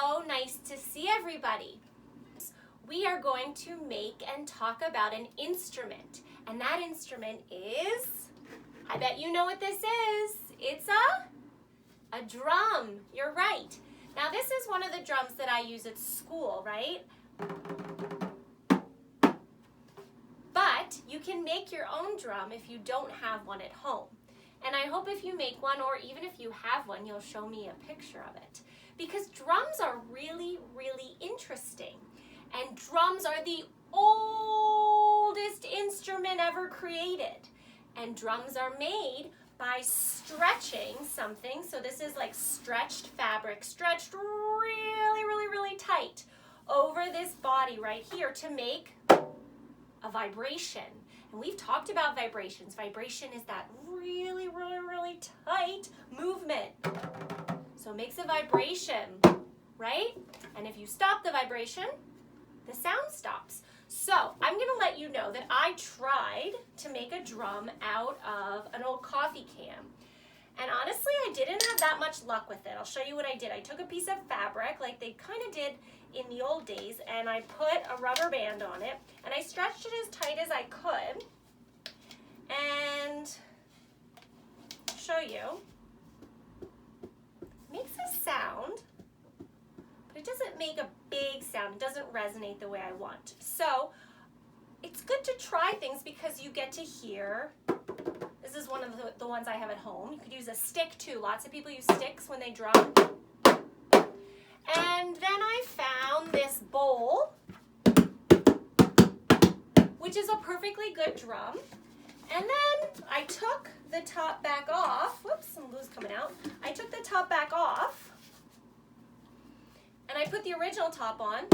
so nice to see everybody. We are going to make and talk about an instrument, and that instrument is, I bet you know what this is. It's a drum. You're right. Now this is one of the drums that I use at school, right? But you can make your own drum if you don't have one at home. And I hope if you make one, or even if you have one, you'll show me a picture of it. Because drums are really, really interesting. And drums are the oldest instrument ever created. And drums are made by stretching something. So this is like stretched fabric, stretched really, really, really tight over this body right here to make a vibration. And we've talked about vibrations. Vibration is that really, really, really tight movement. So it makes a vibration, right? And if you stop the vibration, the sound stops. So I'm going to let you know that I tried to make a drum out of an old coffee can. And honestly, I didn't have that much luck with it. I'll show you what I did. I took a piece of fabric like they kind of did in the old days, and I put a rubber band on it, and I stretched it as tight as I could. And I'll show you. It makes a sound, but it doesn't make a big sound. It doesn't resonate the way I want. So it's good to try things because you get to hear. This is one of the ones I have at home. You could use a stick too. Lots of people use sticks when they drum. And then I found this bowl, which is a perfectly good drum. And then I took the top back off. Whoops, some glue's coming out. I took the top back off, and I put the original top on.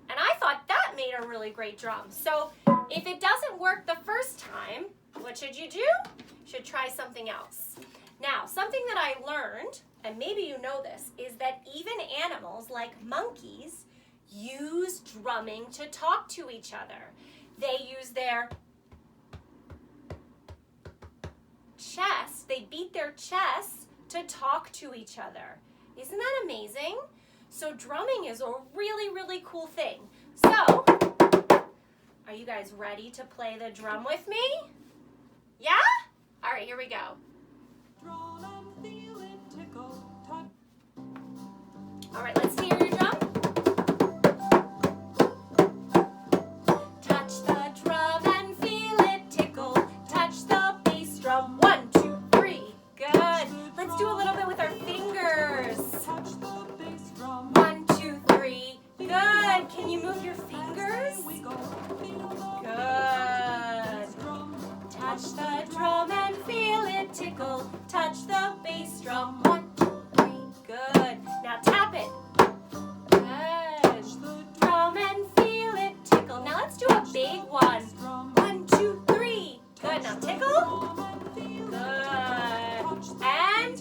And I thought that made a really great drum. So if it doesn't work the first time, what should you do? You should try something else. Now, something that I learned, and maybe you know this, is that even animals like monkeys use drumming to talk to each other. They use their chest, they beat their chests to talk to each other. Isn't that amazing? So drumming is a really, really cool thing. So, are you guys ready to play the drum with me? Yeah? All right, here we go. All right, let's hear your drum. Touch the drum and feel it tickle. Touch the bass drum. 1, 2, 3. Good. Let's do a little bit with our fingers. 1, 2, 3. Good. Can you move your fingers? Good. Touch the drum and feel it tickle. Touch the bass drum. 1, 2, 3. Good. Now tap it. Good. Drum and feel it tickle. Now let's do a big one. 1, 2, 3. Good. Now tickle. Good. And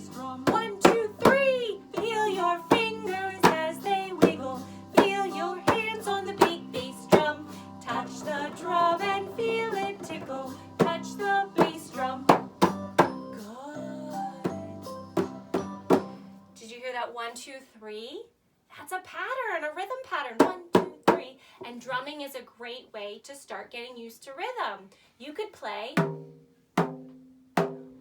1, 2, 3. Feel your fingers as they wiggle. Feel your hands on the big bass drum. Touch the drum and feel it tickle. Touch the bass drum. Good. Did you hear that 1, 2, 3? That's a pattern, a rhythm pattern. 1, 2, 3. And drumming is a great way to start getting used to rhythm. You could play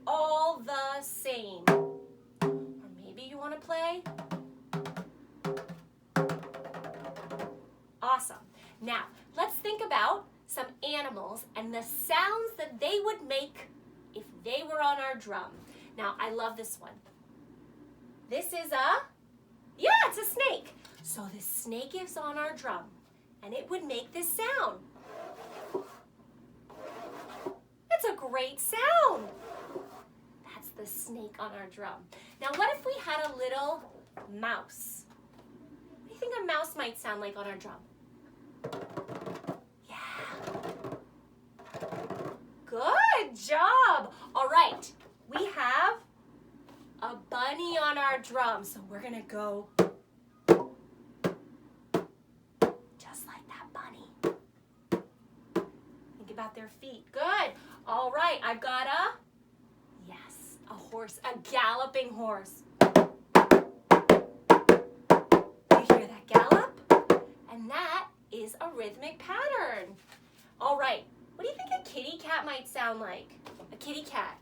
all the same. Or maybe you want to play. Awesome. Now, let's think about some animals and the sounds that they would make if they were on our drum. Now, I love this one. This is it's a snake. So the snake is on our drum, and it would make this sound. That's a great sound. That's the snake on our drum. Now, what if we had a little mouse? What do you think a mouse might sound like on our drum? Good job. All right, we have a bunny on our drum, so we're gonna go just like that bunny. Think about their feet. Good. All right, I've got a horse, a galloping horse. And that is a rhythmic pattern. All right, what do you think a kitty cat might sound like? A kitty cat.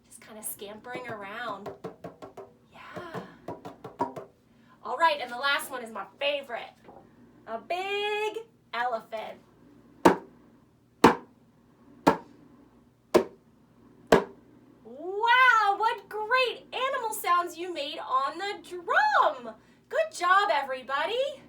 Just kind of scampering around. Yeah. All right, and the last one is my favorite. A big elephant. Wow, what great animal sounds you made on the drum. Good job, everybody.